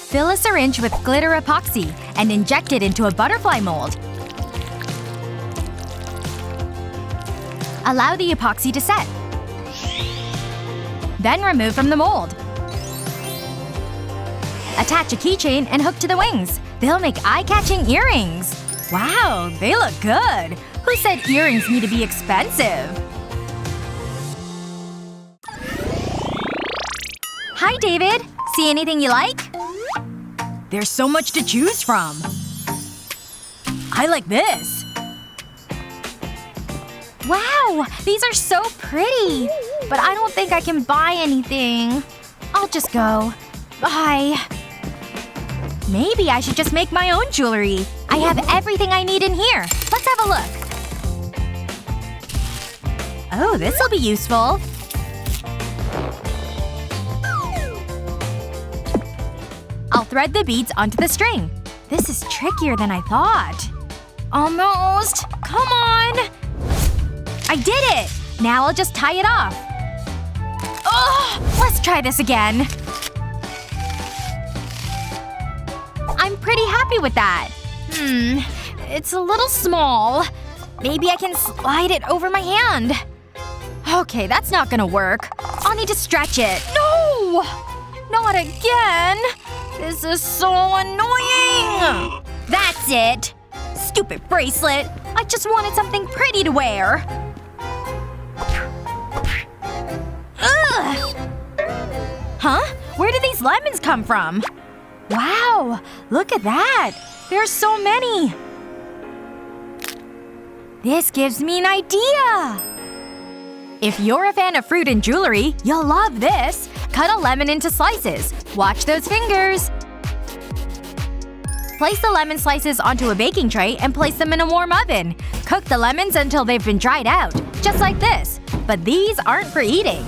Fill a syringe with glitter epoxy and inject it into a butterfly mold. Allow the epoxy to set. Then remove from the mold. Attach a keychain and hook to the wings. They'll make eye-catching earrings. Wow, they look good. Who said earrings need to be expensive? Hi, David. See anything you like? There's so much to choose from. I like this. Wow, these are so pretty. But I don't think I can buy anything. I'll just go. Bye. Maybe I should just make my own jewelry. I have everything I need in here. Let's have a look. Oh, this'll be useful. I'll thread the beads onto the string. This is trickier than I thought. Almost. Come on! I did it! Now I'll just tie it off. Ugh! Let's try this again. I'm pretty happy with that. It's a little small. Maybe I can slide it over my hand. Okay, that's not gonna work. I'll need to stretch it. No! Not again! This is so annoying! That's it! Stupid bracelet! I just wanted something pretty to wear. Ugh! Huh? Where did these lemons come from? Wow! Look at that! There's so many! This gives me an idea! If you're a fan of fruit and jewelry, you'll love this! Cut a lemon into slices. Watch those fingers! Place the lemon slices onto a baking tray and place them in a warm oven. Cook the lemons until they've been dried out. Just like this. But these aren't for eating.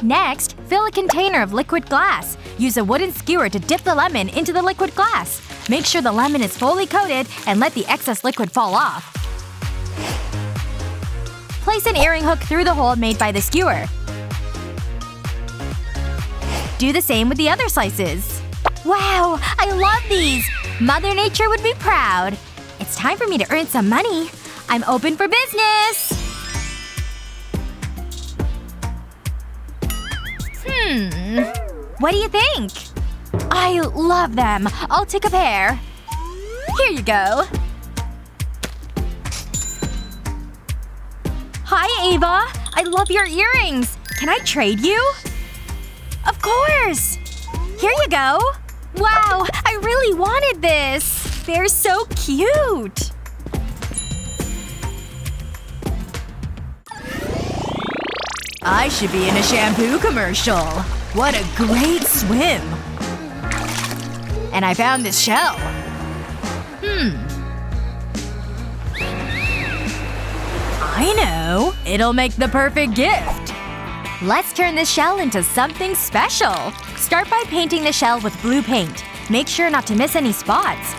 Next, fill a container of liquid glass. Use a wooden skewer to dip the lemon into the liquid glass. Make sure the lemon is fully coated and let the excess liquid fall off. Place an earring hook through the hole made by the skewer. Do the same with the other slices. Wow! I love these! Mother Nature would be proud. It's time for me to earn some money. I'm open for business! What do you think? I love them. I'll take a pair. Here you go. Hi, Ava. I love your earrings. Can I trade you? Of course! Here you go. Wow, I really wanted this. They're so cute. I should be in a shampoo commercial. What a great swim. And I found this shell. I know. It'll make the perfect gift. Let's turn this shell into something special. Start by painting the shell with blue paint. Make sure not to miss any spots.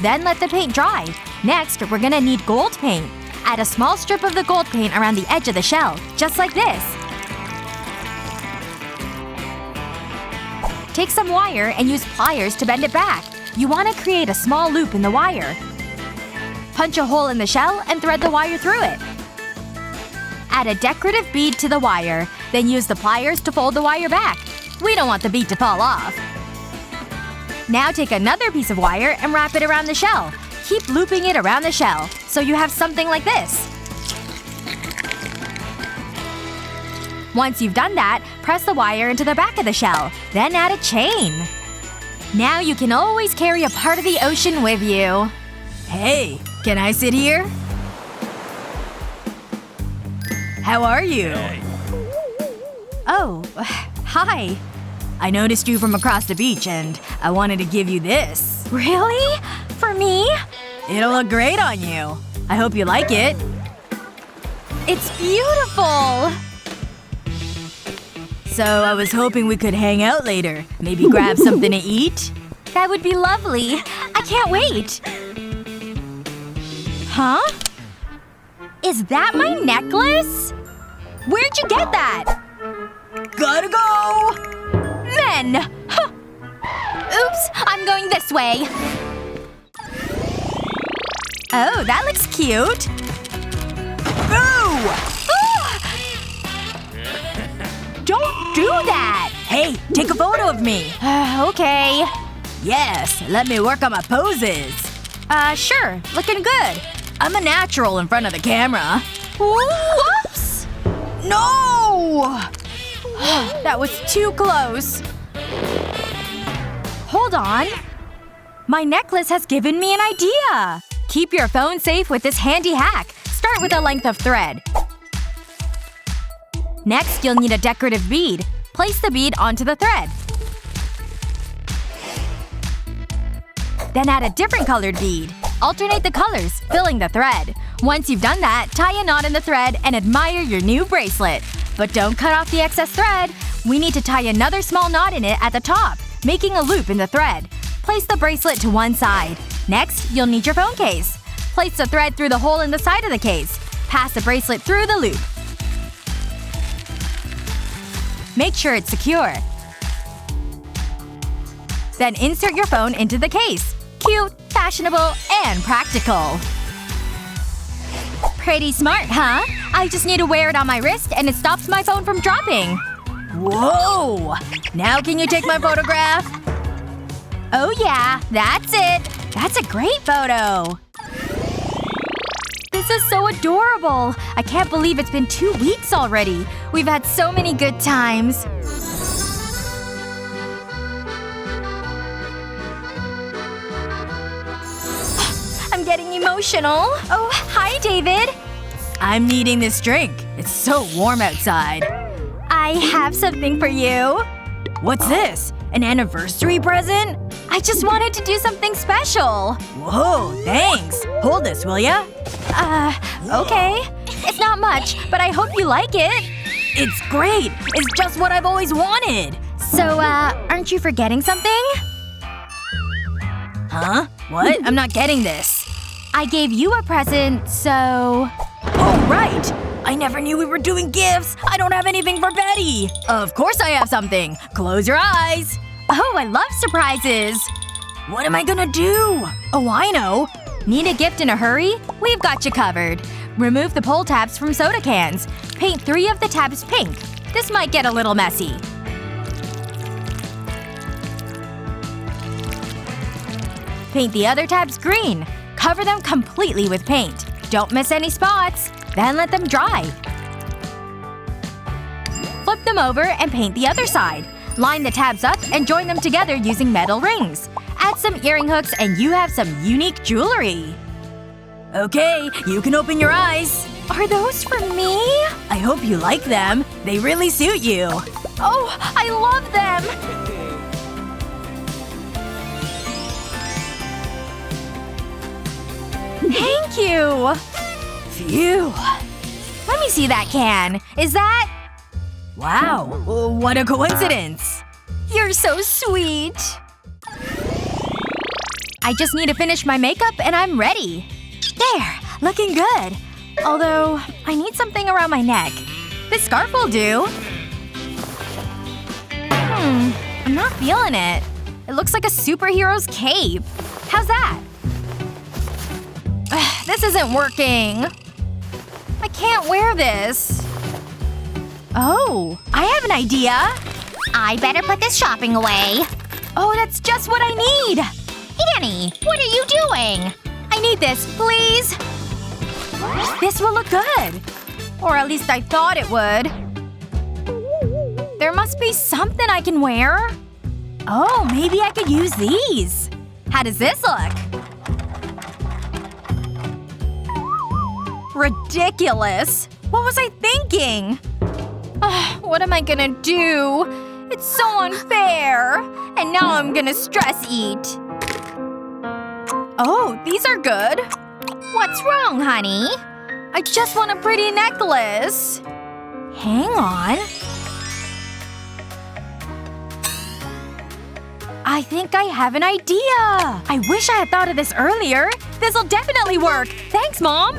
Then let the paint dry. Next, we're gonna need gold paint. Add a small strip of the gold paint around the edge of the shell, just like this. Take some wire and use pliers to bend it back. You want to create a small loop in the wire. Punch a hole in the shell and thread the wire through it. Add a decorative bead to the wire. Then use the pliers to fold the wire back. We don't want the bead to fall off. Now take another piece of wire and wrap it around the shell. Keep looping it around the shell, so you have something like this. Once you've done that, press the wire into the back of the shell. Then add a chain. Now you can always carry a part of the ocean with you. Hey, can I sit here? How are you? Hey. Oh, hi. I noticed you from across the beach and I wanted to give you this. Really? For me? It'll look great on you. I hope you like it. It's beautiful! So I was hoping we could hang out later. Maybe grab something to eat? That would be lovely. I can't wait. Huh? Is that my necklace? Where'd you get that? Gotta go! Men! Huh. Oops, I'm going this way. Oh, that looks cute. Boo! Don't do that! Hey, take a photo of me. Okay. Yes, let me work on my poses. Sure. Looking good. I'm a natural in front of the camera. Whoops! No! That was too close. Hold on. My necklace has given me an idea. Keep your phone safe with this handy hack. Start with a length of thread. Next, you'll need a decorative bead. Place the bead onto the thread. Then add a different colored bead. Alternate the colors, filling the thread. Once you've done that, tie a knot in the thread and admire your new bracelet. But don't cut off the excess thread. We need to tie another small knot in it at the top, making a loop in the thread. Place the bracelet to one side. Next, you'll need your phone case. Place the thread through the hole in the side of the case. Pass the bracelet through the loop. Make sure it's secure. Then insert your phone into the case. Cute, fashionable, and practical. Pretty smart, huh? I just need to wear it on my wrist and it stops my phone from dropping. Whoa! Now can you take my photograph? Oh yeah, that's it. That's a great photo. This is so adorable. I can't believe it's been 2 weeks already. We've had so many good times. I'm getting emotional. Oh, hi, David. I'm needing this drink. It's so warm outside. I have something for you. What's this? An anniversary present? I just wanted to do something special. Whoa, thanks. Hold this, will ya? Okay. It's not much, but I hope you like it. It's great! It's just what I've always wanted! So, aren't you forgetting something? Huh? What? I'm not getting this. I gave you a present, so… Oh, right! I never knew we were doing gifts! I don't have anything for Betty! Of course I have something! Close your eyes! Oh, I love surprises! What am I gonna do? Oh, I know! Need a gift in a hurry? We've got you covered. Remove the pull tabs from soda cans. Paint 3 of the tabs pink. This might get a little messy. Paint the other tabs green. Cover them completely with paint. Don't miss any spots. Then let them dry. Flip them over and paint the other side. Line the tabs up and join them together using metal rings. Add some earring hooks and you have some unique jewelry. Okay, you can open your eyes. Are those for me? I hope you like them. They really suit you. Oh, I love them! Thank you! Phew. Let me see that can. Is that… Wow. What a coincidence. You're so sweet. I just need to finish my makeup and I'm ready. There! Looking good. Although, I need something around my neck. This scarf will do. I'm not feeling it. It looks like a superhero's cape. How's that? This isn't working. I can't wear this. Oh, I have an idea. I better put this shopping away. Oh, that's just what I need! Annie, what are you doing? I need this, please! This will look good. Or at least I thought it would. There must be something I can wear. Oh, maybe I could use these. How does this look? Ridiculous. What was I thinking? What am I gonna do? It's so unfair. And now I'm gonna stress eat. Oh, these are good. What's wrong, honey? I just want a pretty necklace. Hang on. I think I have an idea. I wish I had thought of this earlier. This'll definitely work. Thanks, Mom.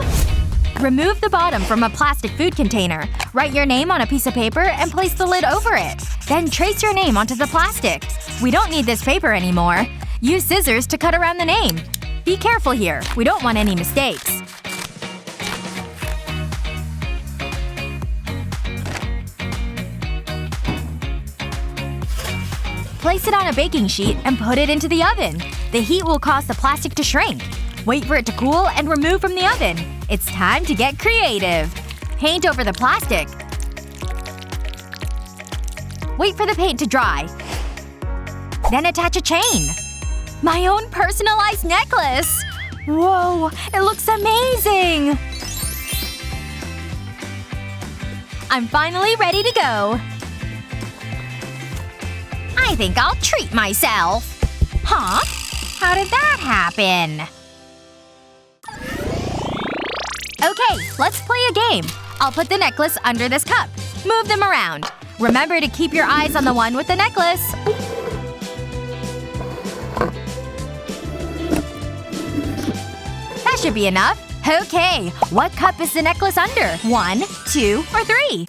Remove the bottom from a plastic food container. Write your name on a piece of paper and place the lid over it. Then trace your name onto the plastic. We don't need this paper anymore. Use scissors to cut around the name. Be careful here. We don't want any mistakes. Place it on a baking sheet and put it into the oven. The heat will cause the plastic to shrink. Wait for it to cool and remove from the oven. It's time to get creative. Paint over the plastic. Wait for the paint to dry. Then attach a chain. My own personalized necklace! Whoa, it looks amazing! I'm finally ready to go. I think I'll treat myself. Huh? How did that happen? Okay, let's play a game. I'll put the necklace under this cup. Move them around. Remember to keep your eyes on the one with the necklace. That should be enough. Okay, what cup is the necklace under? 1, 2, or 3?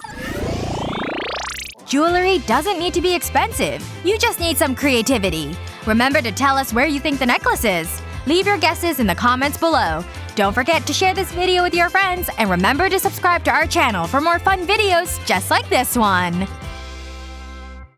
Jewelry doesn't need to be expensive. You just need some creativity. Remember to tell us where you think the necklace is. Leave your guesses in the comments below. Don't forget to share this video with your friends, and remember to subscribe to our channel for more fun videos just like this one.